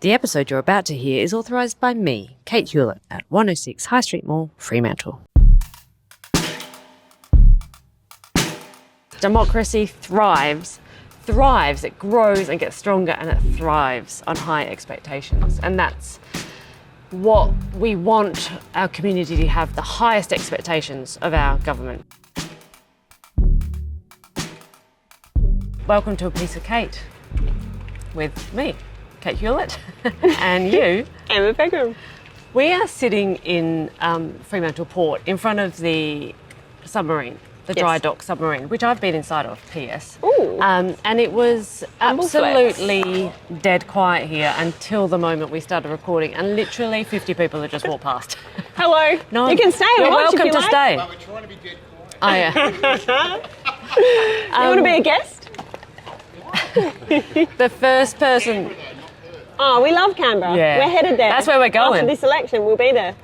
The episode you're about to hear is authorised by me, Kate Hulett, at 106 High Street Mall, Fremantle. Democracy thrives, it grows and gets stronger, and it thrives on high expectations. And that's what we want our community to have, the highest expectations of our government. Welcome to A Piece of Kate with me, Kate Hulett, and you, Emma Pegram. We are sitting in Fremantle Port in front of the submarine, the Dry Dock Submarine, which I've been inside of, PS. Ooh. And it was absolutely dead quiet here until the moment we started recording, and literally 50 people had just walked past. Hello. No, you can stay. You're Watch welcome if to you like. stay. Well, we're trying to be dead quiet. Oh, yeah. You want to be a guest? The first person... Oh, we love Canberra. Yeah. We're headed there. That's where we're going. After this election, we'll be there.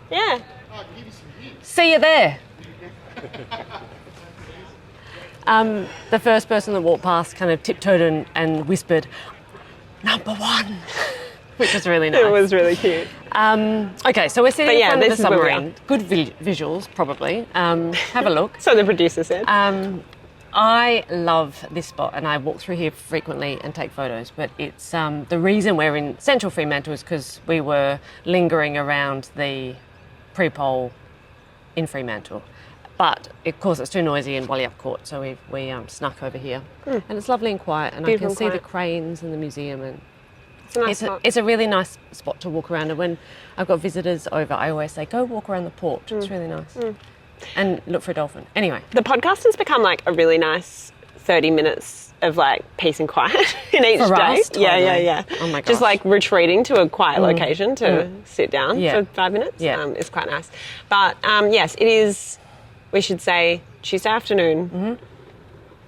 Yeah. Oh, I can give you some hints. See you there. The first person that walked past kind of tiptoed and whispered, "Number one," which was really nice. It was really cute. Okay, so we're sitting in front of the this is where we submarine. Good visuals, probably. Have a look. So the producer said. I love this spot, and I walk through here frequently and take photos, but it's the reason we're in central Fremantle is because we were lingering around the pre-poll in Fremantle. But of course it's too noisy in Wallyup Court, so we snuck over here. And it's lovely and quiet, and Beautiful I can see the quiet. cranes and the museum, and It's a nice spot. it's a really nice spot to walk around. And when I've got visitors over, I always say, go walk around the port. It's really nice. And look for a dolphin. Anyway. The podcast has become like a really nice 30 minutes of like peace and quiet in each For day. us? Totally. Yeah. Oh my Just gosh. like retreating to a quiet location to sit down Yeah. for 5 minutes. Yeah. It's quite nice. But yes, it is, we should say, Tuesday afternoon,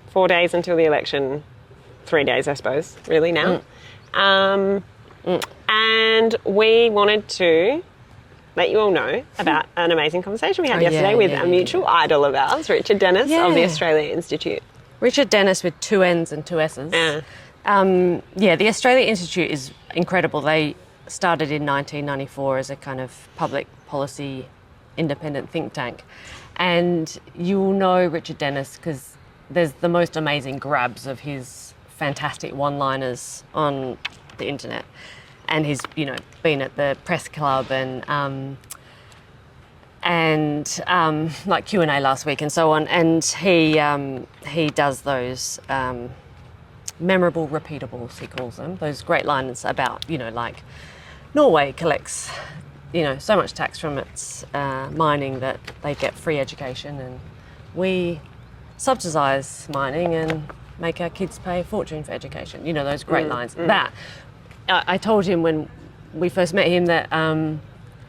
4 days until the election, 3 days, I suppose, really now. And we wanted to let you all know about an amazing conversation we had yesterday with a mutual idol of ours, Richard Dennis of the Yeah. Australia Institute. Richard Dennis with 2 N's and 2 S's. Yeah. The Australia Institute is incredible. They started in 1994 as a kind of public policy independent think tank. And you'll know Richard Dennis because there's the most amazing grabs of his fantastic one-liners on the internet. And he's, been at the press club and like Q&A last week and so on. And he does those memorable repeatables, he calls them, those great lines about, like Norway collects, so much tax from its mining that they get free education, and we subsidise mining and make our kids pay a fortune for education. Those great lines. That I told him when we first met him that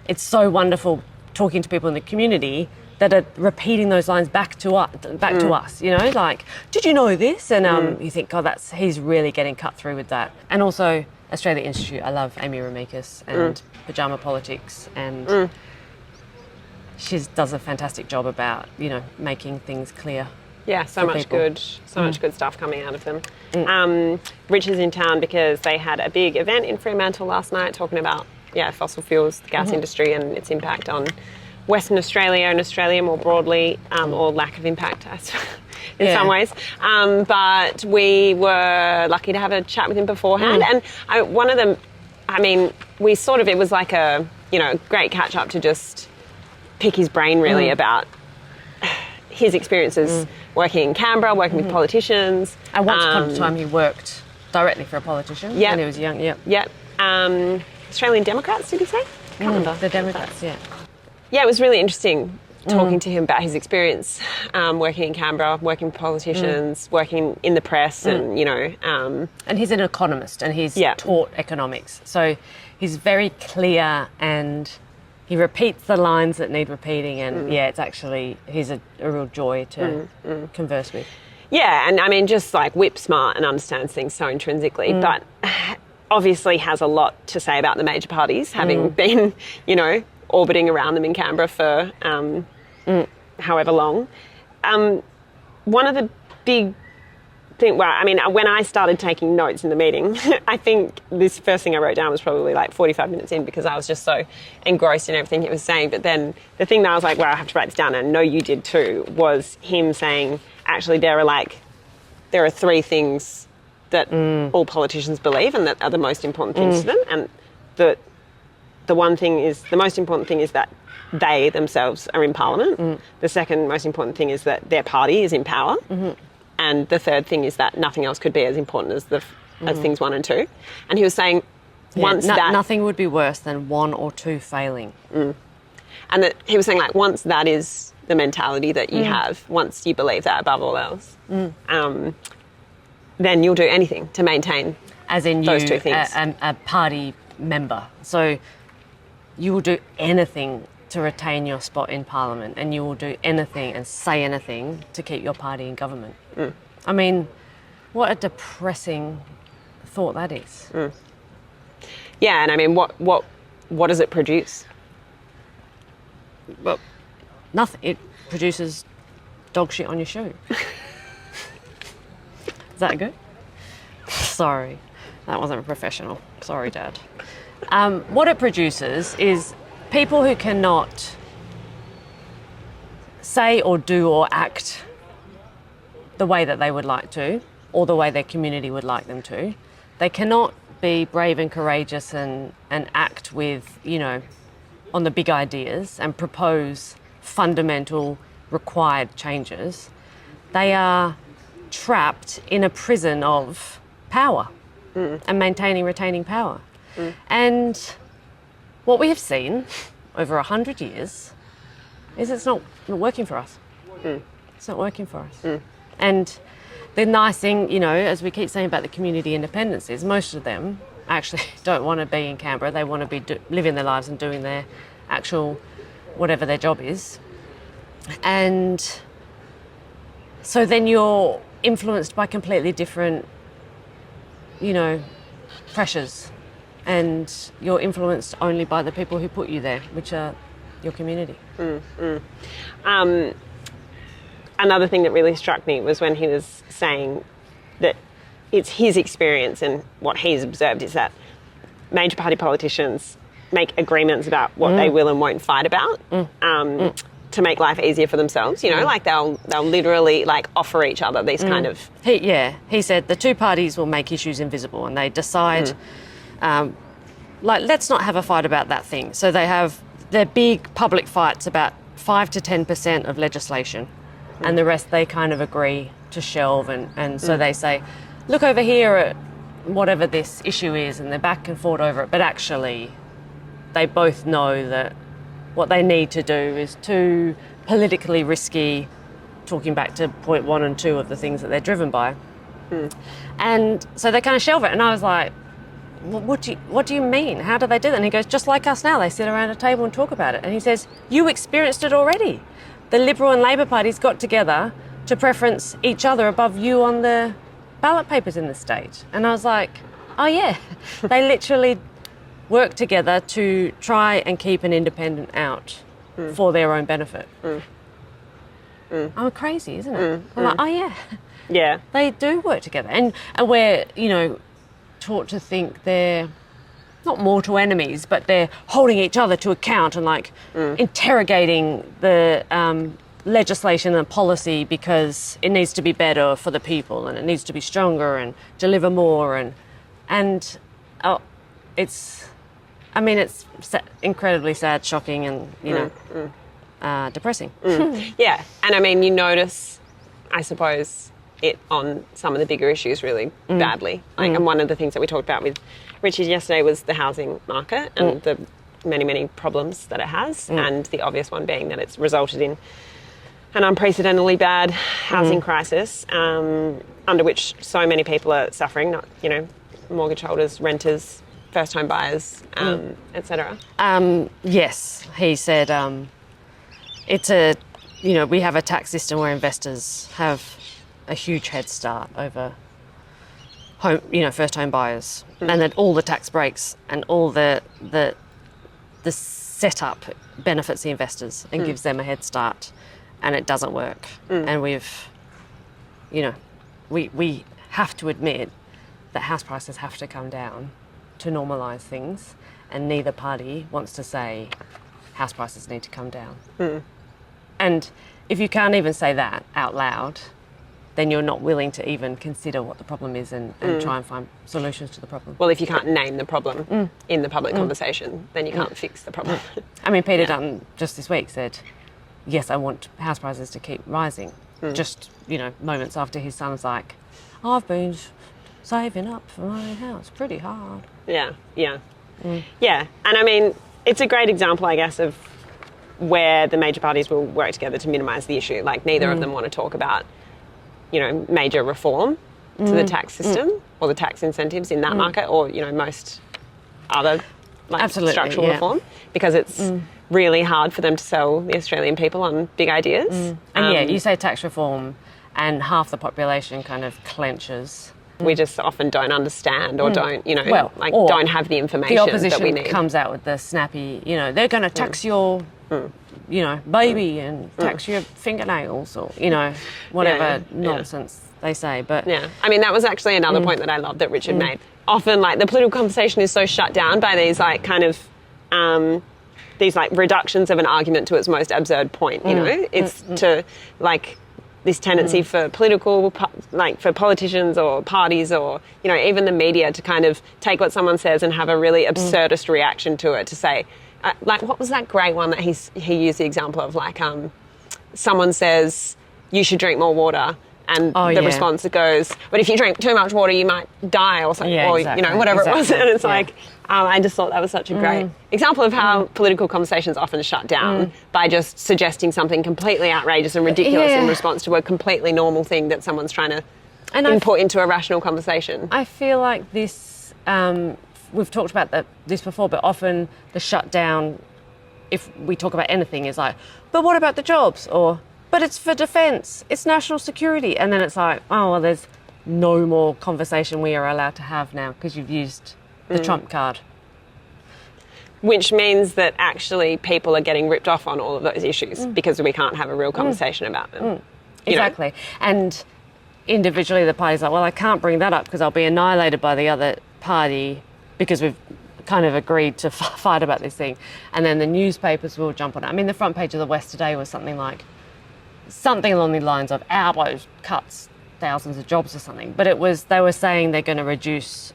it's so wonderful talking to people in the community that are repeating those lines back to us. Like, did you know this? And you think, God, he's really getting cut through with that. And also Australia Institute. I love Amy Ramikis and Pajama Politics, and she does a fantastic job about making things clear. Yeah, so for much people. good stuff coming out of them. Rich is in town because they had a big event in Fremantle last night talking about fossil fuels, the gas industry, and its impact on Western Australia and Australia more broadly, or lack of impact in some ways. But we were lucky to have a chat with him beforehand, and one of them, we sort of, it was like a great catch up to just pick his brain really about his experiences working in Canberra, working with politicians. And once upon a time he worked directly for a politician when he was young. Yep. Australian Democrats, did he say? Can't remember. The Democrats, yeah. Yeah, it was really interesting talking to him about his experience working in Canberra, working with politicians, working in the press, and And he's an economist, and he's taught economics. So he's very clear, and he repeats the lines that need repeating, and it's actually, he's a real joy to converse with. Yeah, and just like whip smart and understands things so intrinsically, but obviously has a lot to say about the major parties, having been, orbiting around them in Canberra for however long. One of the big think, well, I mean, when I started taking notes in the meeting, I think this first thing I wrote down was probably like 45 minutes in because I was just so engrossed in everything he was saying. But then the thing that I was like, well, I have to write this down, and I know you did too, was him saying, actually, there are three things that all politicians believe and that are the most important things to them. And the most important thing is that they themselves are in Parliament. The second most important thing is that their party is in power. And the third thing is that nothing else could be as important as as things 1 and 2. And he was saying nothing would be worse than 1 or 2 failing. And that he was saying, like, once that is the mentality that you have, once you believe that above all else, then you'll do anything to maintain as in those you, two things. A party member. So you will do anything to retain your spot in Parliament, and you will do anything and say anything to keep your party in government. I mean, what a depressing thought that is. Yeah, and I mean, what does it produce? Well, nothing. It produces dog shit on your shoe. Is that good? Sorry, that wasn't professional. Sorry, Dad. What it produces is people who cannot say or do or act the way that they would like to, or the way their community would like them to. They cannot be brave and courageous and act with, on the big ideas and propose fundamental required changes. They are trapped in a prison of power and retaining power. And what we have seen over 100 years is it's not working for us. It's not working for us. And the nice thing, as we keep saying about the community independence, is most of them actually don't want to be in Canberra. They want to be living their lives and doing their actual, whatever their job is. And so then you're influenced by completely different, pressures. And you're influenced only by the people who put you there, which are your community. Another thing that really struck me was when he was saying that it's his experience and what he's observed is that major party politicians make agreements about what they will and won't fight about to make life easier for themselves. Like they'll literally like offer each other these kind of... He said the two parties will make issues invisible and they decide... let's not have a fight about that thing. So they have their big public fights about 5 to 10% of legislation, and the rest they kind of agree to shelve. And so they say, look over here at whatever this issue is, and they're back and forth over it. But actually, they both know that what they need to do is too politically risky, talking back to point 1 and 2 of the things that they're driven by. And so they kind of shelve it. And I was like, what do you mean? How do they do that? And he goes, just like us now, they sit around a table and talk about it. And he says, you experienced it already. The Liberal and Labor parties got together to preference each other above you on the ballot papers in the state. And I was like, oh yeah, they literally work together to try and keep an independent out for their own benefit. I'm crazy, isn't it? I'm like, oh yeah. Yeah. They do work together. And we're, taught to think they're not mortal enemies, but they're holding each other to account and interrogating the legislation and policy because it needs to be better for the people and it needs to be stronger and deliver more and it's incredibly sad, shocking, and depressing. Yeah, and I mean you notice, I suppose, it on some of the bigger issues really badly. And one of the things that we talked about with Richard yesterday was the housing market and the many, many problems that it has, and the obvious one being that it's resulted in an unprecedentedly bad housing crisis under which so many people are suffering, not, mortgage holders, renters, first-home buyers, etc. Yes, he said we have a tax system where investors have a huge head start over first home buyers, and that all the tax breaks and all the setup benefits the investors and gives them a head start, and it doesn't work. And we've we have to admit that house prices have to come down to normalise things, and neither party wants to say house prices need to come down. And if you can't even say that out loud, then you're not willing to even consider what the problem is and try and find solutions to the problem. Well, if you can't name the problem in the public conversation, then you can't fix the problem. I mean, Peter Dutton just this week said, yes, I want house prices to keep rising. Just, moments after his son's like, I've been saving up for my own house pretty hard. Yeah. And I mean, it's a great example, I guess, of where the major parties will work together to minimise the issue. Like, neither of them want to talk about, major reform to the tax system or the tax incentives in that market, or, most other structural reform, because it's really hard for them to sell the Australian people on big ideas. And you say tax reform and half the population kind of clenches. We just often don't understand or don't, or don't have the information the opposition that we need. Comes out with the snappy, they're going to tax your, baby and tax your fingernails or, whatever nonsense they say. But yeah, I mean, that was actually another point that I loved that Richard made. Often, the political conversation is so shut down by these, these reductions of an argument to its most absurd point. It's to this tendency for for politicians or parties or even the media to kind of take what someone says and have a really absurdist reaction to it. To say, what was that great one that he used the example of? Someone says you should drink more water. And the response goes, but if you drink too much water, you might die or something, whatever it was. And it's I just thought that was such a great example of how political conversations often shut down by just suggesting something completely outrageous and ridiculous in response to a completely normal thing that someone's trying to input into a rational conversation. I feel like this, we've talked about this before, but often the shutdown, if we talk about anything, is like, but what about the jobs? Or, but it's for defence, it's national security. And then it's like, oh, well, there's no more conversation we are allowed to have now because you've used the trump card. Which means that actually people are getting ripped off on all of those issues because we can't have a real conversation about them. Exactly. And individually the party's like, well, I can't bring that up because I'll be annihilated by the other party because we've kind of agreed to fight about this thing. And then the newspapers will jump on it. I mean, the front page of the West today was something along the lines of Albo cuts thousands of jobs or something. But they were saying they're going to reduce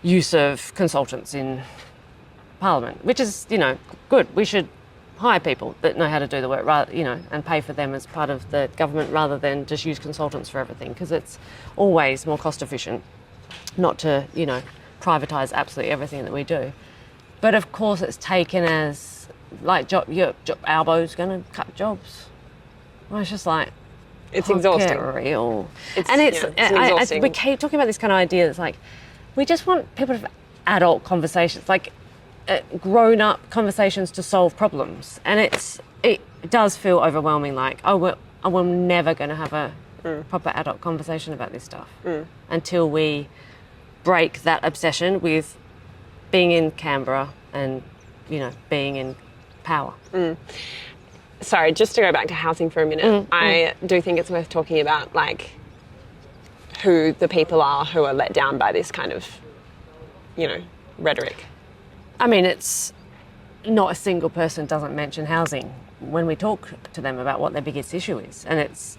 use of consultants in Parliament, which is, good. We should hire people that know how to do the work, rather, and pay for them as part of the government rather than just use consultants for everything, because it's always more cost efficient not to, privatise absolutely everything that we do. But of course it's taken as Albo's going to cut jobs. Well, it's just like, it's exhausting. Real. It's exhausting. We keep talking about this kind of idea that's like, we just want people to have adult conversations, grown-up conversations to solve problems. And it does feel overwhelming, we're never going to have a proper adult conversation about this stuff until we break that obsession with being in Canberra and, being in power. Sorry, just to go back to housing for a minute, I do think it's worth talking about, who the people are who are let down by this kind of, rhetoric. I mean, it's not a single person doesn't mention housing when we talk to them about what their biggest issue is. And it's,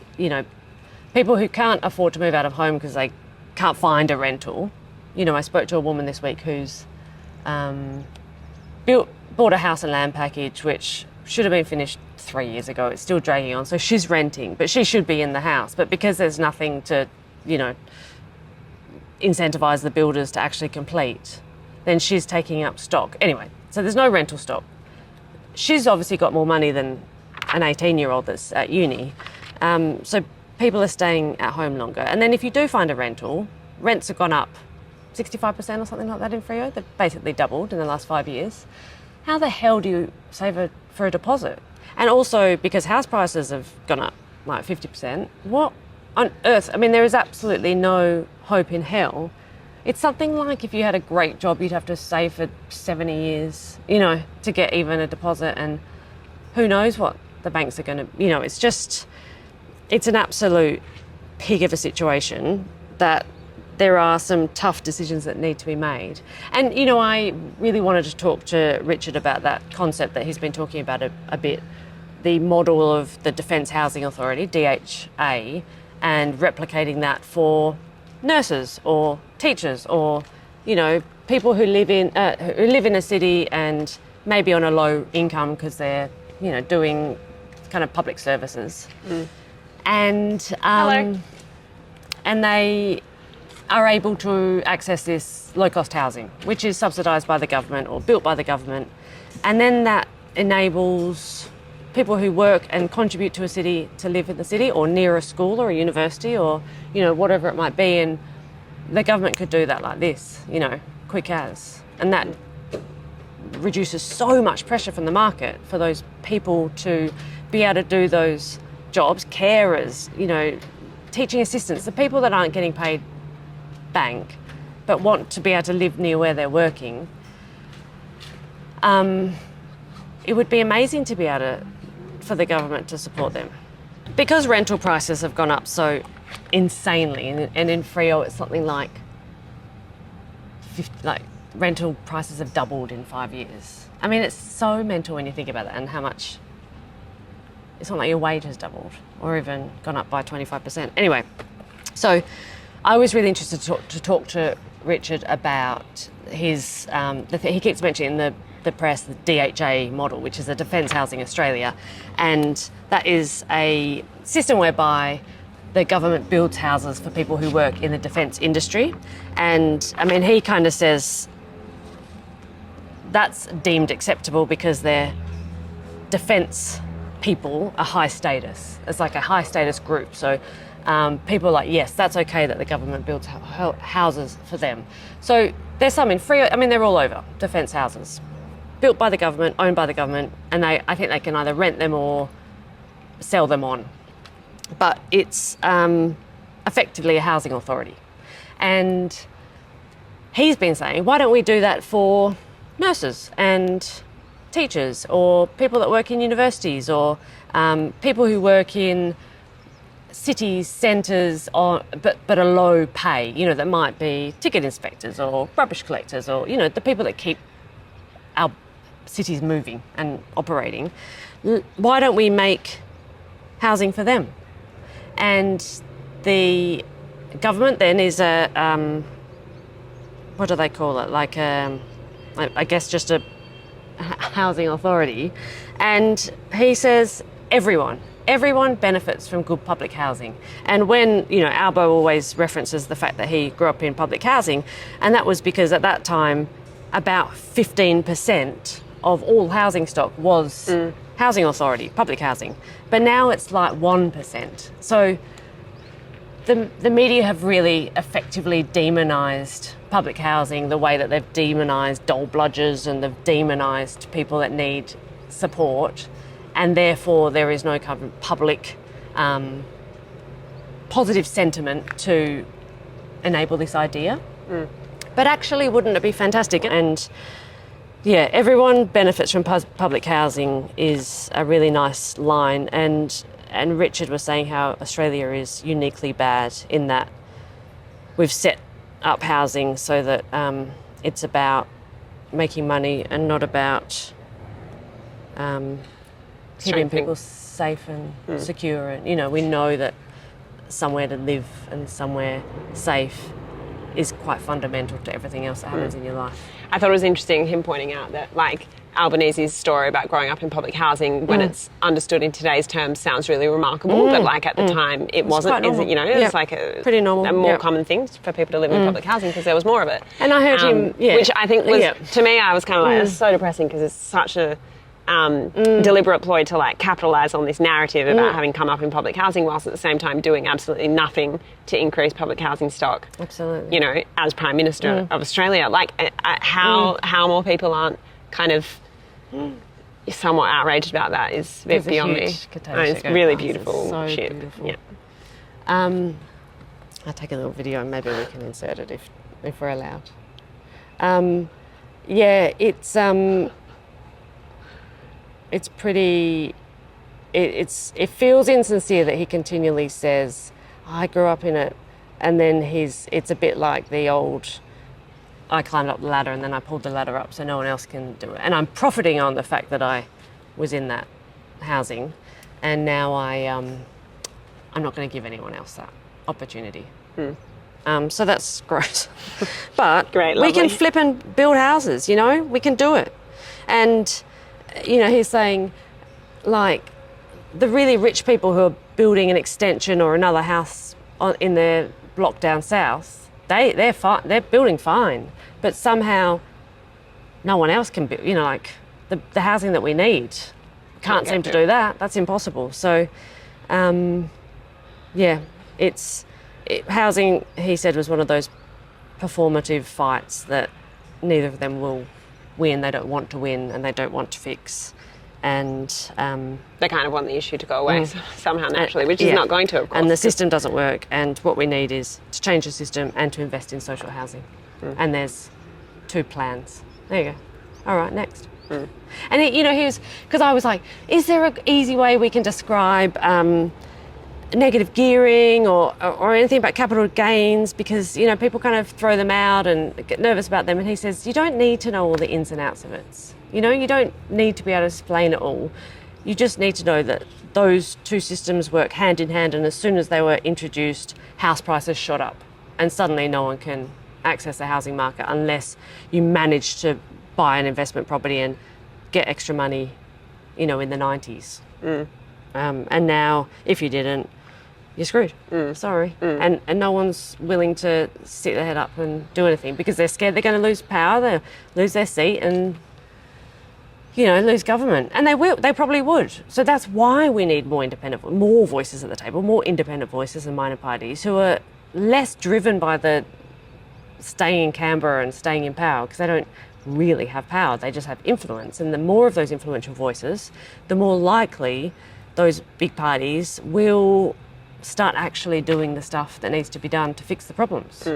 people who can't afford to move out of home because they can't find a rental. I spoke to a woman this week who's bought a house and land package, which should have been finished 3 years ago. It's still dragging on. So she's renting, but she should be in the house. But because there's nothing to, incentivise the builders to actually complete, then she's taking up stock. Anyway, so there's no rental stock. She's obviously got more money than an 18-year-old that's at uni. So people are staying at home longer. And then if you do find a rental, rents have gone up 65% or something like that in Freo. They've basically doubled in the last 5 years. How the hell do you save for a deposit? And also, because house prices have gone up 50%, what on earth? I mean, there is absolutely no hope in hell. It's something like if you had a great job, you'd have to save for 70 years, to get even a deposit. And who knows what the banks are going to, it's an absolute pig of a situation that there are some tough decisions that need to be made. And, you know, I really wanted to talk to Richard about that concept that he's been talking about a bit, the model of the Defence Housing Authority, DHA, and replicating that for nurses or teachers or, you know, people who live in a city and maybe on a low income because they're, you know, doing kind of public services. And and they are able to access this low-cost housing, which is subsidised by the government or built by the government. And then that enables people who work and contribute to a city to live in the city or near a school or a university or, you know, whatever it might be. And the government could do that like this, you know, quick as. And that reduces so much pressure from the market for those people to be able to do those jobs, carers, you know, teaching assistants, the people that aren't getting paid bank but want to be able to live near where they're working. It would be amazing to be able to, for the government to support them. Because rental prices have gone up so insanely, and in Freo it's something like rental prices have doubled in 5 years. I mean, it's so mental when you think about that and how much, it's not like your wage has doubled or even gone up by 25%. Anyway, so I was really interested to talk to Richard about his, he keeps mentioning the press, the DHA model, which is the Defence Housing Australia. And that is a system whereby the government builds houses for people who work in the defence industry. And I mean, he kind of says that's deemed acceptable because they're defence people are high status. It's like a high status group. So people are like, yes, that's okay that the government builds houses for them. So there's some in Freo, I mean, they're all over, defence houses. Built by the government, owned by the government, and I think they can either rent them or sell them on. But it's effectively a housing authority. And he's been saying, why don't we do that for nurses and teachers or people that work in universities or people who work in city centres but a low pay, you know, that might be ticket inspectors or rubbish collectors or, you know, the people that keep our cities moving and operating. Why don't we make housing for them? And the government then is a, what do they call it? Like I guess just a housing authority. And he says everyone benefits from good public housing. And when, you know, Albo always references the fact that he grew up in public housing, and that was because at that time about 15% of all housing stock was housing authority, public housing. But now it's like 1%. So the media have really effectively demonised public housing the way that they've demonised dole bludgers and they've demonised people that need support, and therefore there is no kind of public positive sentiment to enable this idea. But actually, wouldn't it be fantastic? And yeah, everyone benefits from public housing is a really nice line. And Richard was saying how Australia is uniquely bad in that we've set up housing so that it's about making money and not about keeping people safe and secure. And, you know, we know that somewhere to live and somewhere safe is quite fundamental to everything else that happens in your life. I thought it was interesting him pointing out that, like, Albanese's story about growing up in public housing, when it's understood in today's terms, sounds really remarkable, but like at the time it wasn't, you know, it's like a pretty normal, a more common thing for people to live in public housing because there was more of it. And I heard him, which I think was, to me, I was kind of like, it's so depressing because it's such a deliberate ploy to like capitalise on this narrative about having come up in public housing whilst at the same time doing absolutely nothing to increase public housing stock. Absolutely. You know, as Prime Minister of Australia, like how more people aren't kind of somewhat outraged about that is a bit beyond me. It's really beautiful so shit. Beautiful. Yeah. I'll take a little video and maybe we can insert it if we're allowed. It's pretty. It feels insincere that he continually says, I grew up in it. And then it's a bit like the old, I climbed up the ladder and then I pulled the ladder up so no one else can do it. And I'm profiting on the fact that I was in that housing, and now I'm not going to give anyone else that opportunity. So that's gross. But Great, we can lovely. flip and build houses, you know, we can do it. And, you know, he's saying, like, the really rich people who are building an extension or another house in their block down south, they're fine, they're building fine, but somehow no one else can build, you know, like the housing that we need can't seem to do that. That's impossible. So, housing, he said, was one of those performative fights that neither of them will win. They don't want to win and they don't want to fix. And They kind of want the issue to go away somehow naturally, which is not going to, of course. And the system doesn't work. And what we need is to change the system and to invest in social housing. And there's 2 plans. There you go. All right, next. And he was, because I was like, is there an easy way we can describe negative gearing or anything about capital gains? Because, you know, people kind of throw them out and get nervous about them. And he says, you don't need to know all the ins and outs of it. You know, you don't need to be able to explain it all. You just need to know that those 2 systems work hand in hand, and as soon as they were introduced, house prices shot up, and suddenly no one can access the housing market unless you manage to buy an investment property and get extra money, you know, in the 90s. And now, if you didn't, you're screwed. Sorry. And no one's willing to stick their head up and do anything because they're scared they're going to lose power, they'll lose their seat and, you know, lose government. And they probably would. So that's why we need more voices at the table, more independent voices and minor parties who are less driven by the staying in Canberra and staying in power, because they don't really have power, they just have influence. And the more of those influential voices, the more likely those big parties will start actually doing the stuff that needs to be done to fix the problems.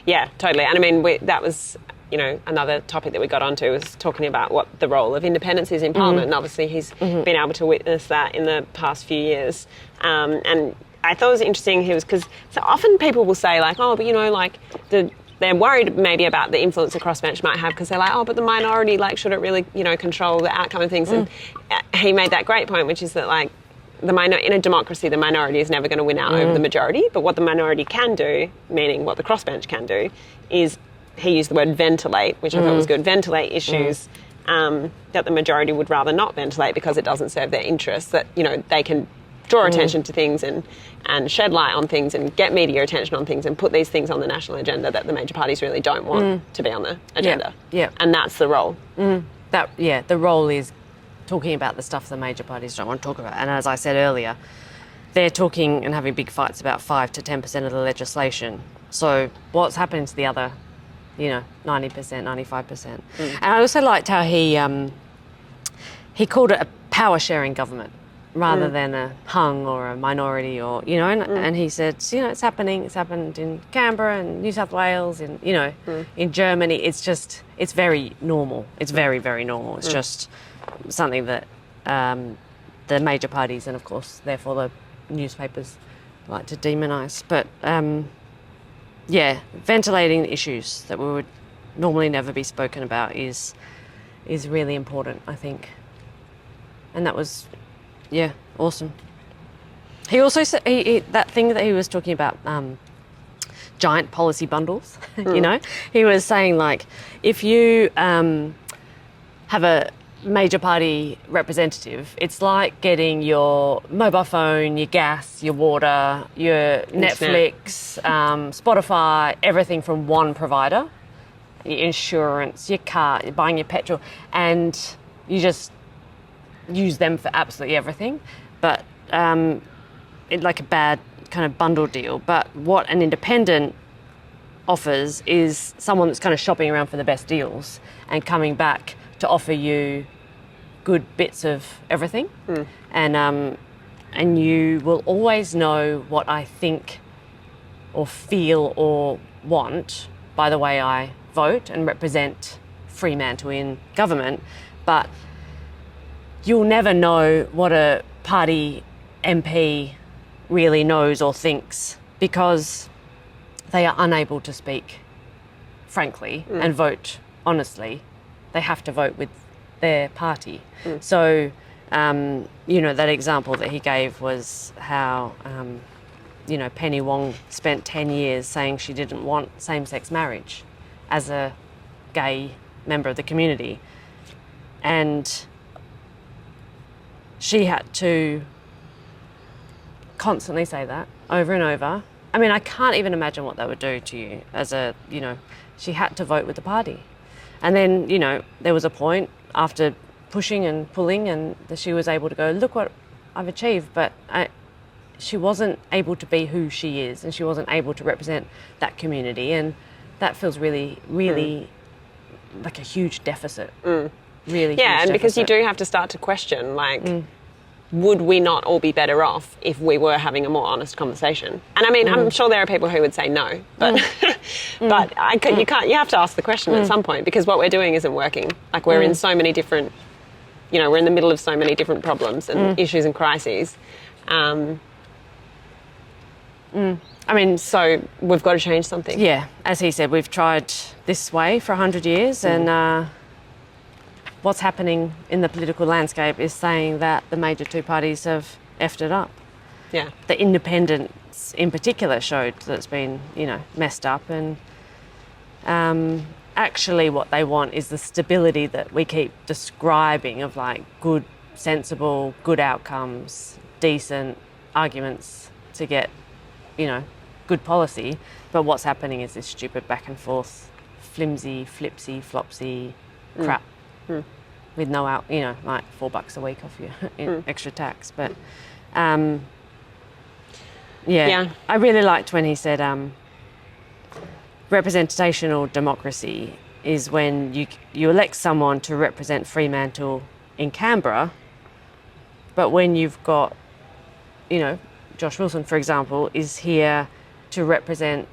Yeah, totally. And I mean, that was, you know, another topic that we got onto was talking about what the role of independence is in Parliament. And obviously he's been able to witness that in the past few years. And I thought it was interesting, because so often people will say like, oh, but you know, like they're worried maybe about the influence the crossbench might have, because they're like, oh, but the minority like shouldn't really, you know, control the outcome of things. And he made that great point, which is that like in a democracy, the minority is never going to win out over the majority. But what the minority can do, meaning what the crossbench can do, is he used the word ventilate, which I thought was good. Ventilate issues that the majority would rather not ventilate because it doesn't serve their interests. That, you know, they can draw attention to things and shed light on things and get media attention on things and put these things on the national agenda that the major parties really don't want to be on the agenda. Yeah. And that's the role. The role is talking about the stuff the major parties don't want to talk about. And as I said earlier, they're talking and having big fights about 5 to 10% of the legislation. So what's happening to the other, you know, 90%, 95%? And I also liked how he called it a power-sharing government rather than a hung or a minority, or, you know, and he said, you know, it's happened in Canberra and New South Wales and, you know, in Germany. It's very normal. It's very, very normal. It's just something that the major parties and, of course, therefore the newspapers like to demonise. But, ventilating issues that would normally never be spoken about is really important, I think. And that was, awesome. He also said that thing that he was talking about, giant policy bundles, you know, he was saying, like, if you have a major party representative, it's like getting your mobile phone, your gas, your water, your Netflix, Spotify, everything from one provider, your insurance, your car, you're buying your petrol, and you just use them for absolutely everything. But it's like a bad kind of bundle deal. But what an independent offers is someone that's kind of shopping around for the best deals and coming back to offer you good bits of everything. And you will always know what I think or feel or want by the way I vote and represent Fremantle in government. But you'll never know what a party MP really knows or thinks because they are unable to speak frankly and vote honestly. They have to vote with their party. So, that example that he gave was how, Penny Wong spent 10 years saying she didn't want same-sex marriage as a gay member of the community. And she had to constantly say that over and over. I mean, I can't even imagine what that would do to you she had to vote with the party. And then, there was a point after pushing and pulling and that she was able to go, look what I've achieved, but she wasn't able to be who she is and she wasn't able to represent that community. And that feels really, really like a huge deficit. Really Yeah, huge and because you deficit. do have to start to question, would we not all be better off if we were having a more honest conversation? And I mean, I'm sure there are people who would say no, but but you have to ask the question at some point, because what we're doing isn't working. Like, we're in so many different, we're in the middle of so many different problems and issues and crises. I mean, so we've got to change something. Yeah, as he said, we've tried this way for 100 years and what's happening in the political landscape is saying that the major two parties have effed it up. Yeah. The independents in particular showed that it's been, messed up, and actually what they want is the stability that we keep describing of like good, sensible, good outcomes, decent arguments to get, good policy. But what's happening is this stupid back and forth, flimsy, flipsy, flopsy crap. With no out, like $4 a week off your extra tax. But I really liked when he said representational democracy is when you elect someone to represent Fremantle in Canberra, but when you've got, Josh Wilson, for example, is here to represent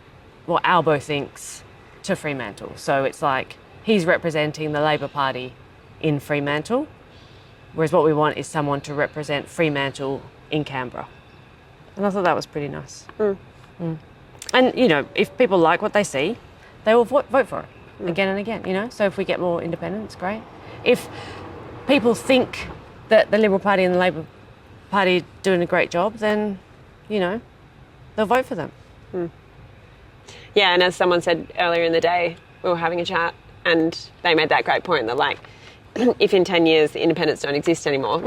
what Albo thinks to Fremantle. So it's like he's representing the Labor Party in Fremantle, whereas what we want is someone to represent Fremantle in Canberra. And I thought that was pretty nice. And, if people like what they see, they will vote for it again and again, So if we get more independents, great. If people think that the Liberal Party and the Labor Party are doing a great job, then, they'll vote for them. Yeah, and as someone said earlier in the day, we were having a chat and they made that great point that, like, if in 10 years the independents don't exist anymore,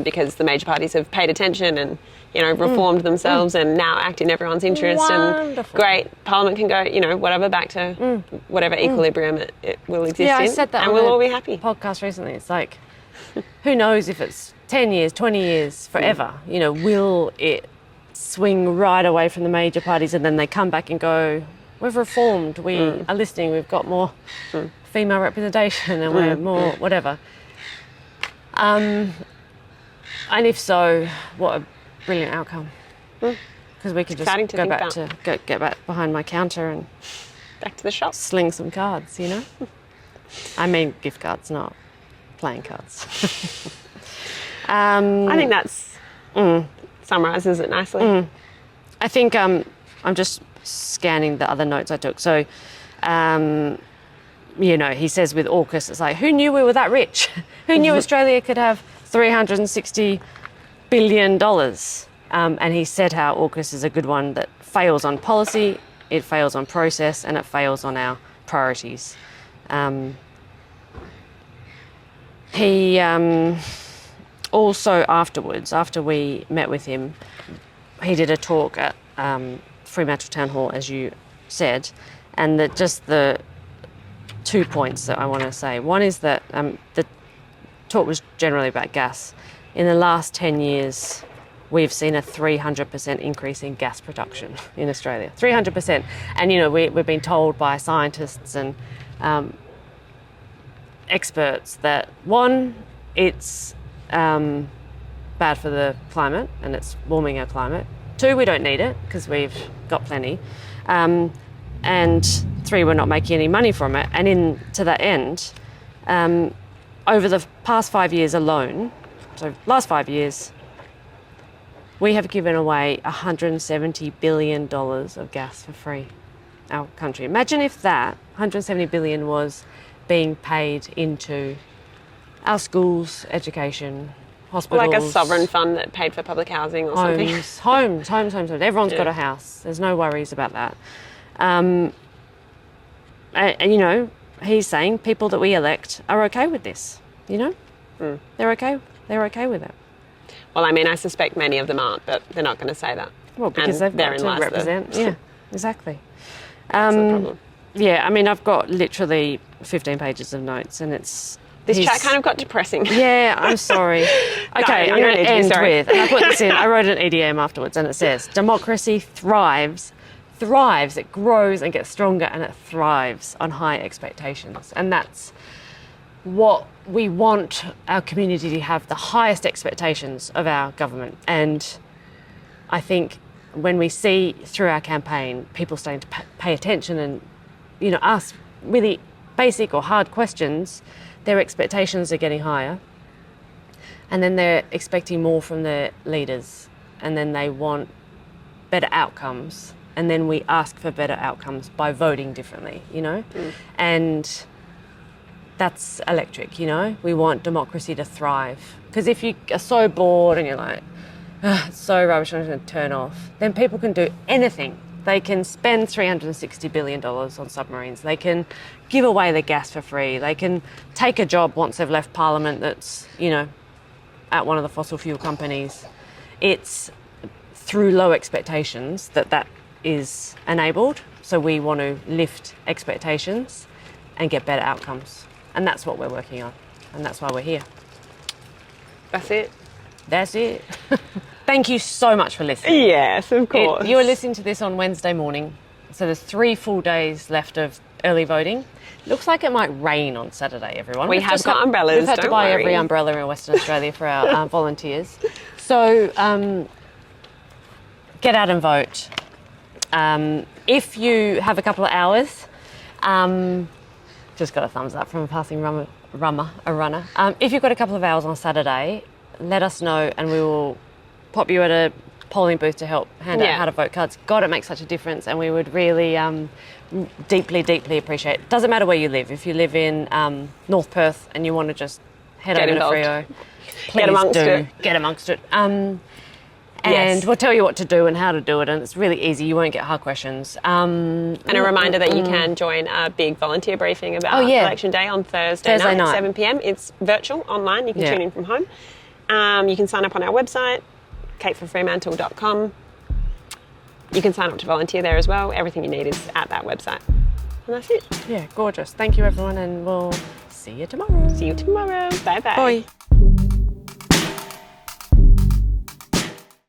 because the major parties have paid attention and, reformed themselves and now act in everyone's interest, Wonderful. and great, Parliament can go, whatever, back to whatever equilibrium it will exist in. Yeah, I said that and on we'll a all be happy. podcast recently. It's like, who knows if it's 10 years, 20 years, forever, will it swing right away from the major parties and then they come back and go, we've reformed, we are listening, we've got more female representation and we're more whatever. And if so, what a brilliant outcome. Because we could just Exciting to go think back about. to get back behind my counter and Back to the shop. sling some cards, I mean gift cards, not playing cards. I think that's summarises it nicely. I think I'm just scanning the other notes I took. So, he says with AUKUS, it's like, who knew we were that rich? Who knew Australia could have $360 billion? And he said how AUKUS is a good one that fails on policy, it fails on process, and it fails on our priorities. He also afterwards, after we met with him, he did a talk at Fremantle Town Hall, as you said, and just the 2 points that I want to say. One is that the talk was generally about gas. In the last 10 years, we've seen a 300% increase in gas production in Australia. 300%. And, we've been told by scientists and experts that, one, it's bad for the climate and it's warming our climate. Two, we don't need it because we've got plenty. And three, we're not making any money from it. And to that end, over the past 5 years alone, so last 5 years, We have given away $170 billion of gas for free, our country. Imagine if that 170 billion was being paid into our schools, education, hospitals. Like a sovereign fund that paid for public housing or something. Homes. Everyone's got a house. There's no worries about that. And you know, he's saying people that we elect are okay with this, you know? They're okay with it. Well, I mean, I suspect many of them aren't, but they're not going to say that. Well, because And they've got therein to lies the- represent. Yeah, exactly. That's the problem. Yeah, I mean, I've got literally 15 pages of notes, and it's... This chat kind of got depressing. Yeah, I'm sorry. Okay, you I'm don't going to need to be end sorry. with, and I put this in, I wrote an EDM afterwards, and it says, democracy thrives, it grows and gets stronger, and it thrives on high expectations. And that's what we want our community to have, the highest expectations of our government. And I think when we see through our campaign people starting to pay attention and, you know, ask really basic or hard questions, their expectations are getting higher. And then they're expecting more from their leaders. And then they want better outcomes. And then we ask for better outcomes by voting differently, you know? And that's electric, you know? We want democracy to thrive. Because if you are so bored and you're like, it's so rubbish, I'm just going to turn off, then people can do anything. They can spend $360 billion on submarines. They can give away their gas for free. They can take a job once they've left Parliament that's, you know, at one of the fossil fuel companies. It's through low expectations that is enabled. So we want to lift expectations and get better outcomes. And that's what we're working on. And that's why we're here. That's it. That's it. Thank you so much for listening. Yes, of course. You are listening to this on Wednesday morning. So there's 3 full days left of early voting. Looks like it might rain on Saturday, everyone. We have got umbrellas, We've had to don't buy worry. every umbrella in Western Australia for our volunteers. So get out and vote. If you have a couple of hours, just got a thumbs up from a passing runner. If you've got a couple of hours on Saturday, let us know and we will pop you at a polling booth to help hand out how to vote cards. God, it makes such a difference, and we would really deeply appreciate it. Doesn't matter where you live. If you live in North Perth and you want to just head over involved. to Freo, please Get amongst it. Get amongst it. And we'll tell you what to do and how to do it, and it's really easy. You won't get hard questions. And a reminder that you can join a big volunteer briefing about Election Day on Thursday night at 7 p.m. It's virtual, online. You can tune in from home. You can sign up on our website, kateforfremantle.com. You can sign up to volunteer there as well. Everything you need is at that website. And that's it. Yeah, gorgeous. Thank you, everyone, and we'll see you tomorrow. See you tomorrow. Bye-bye. Bye.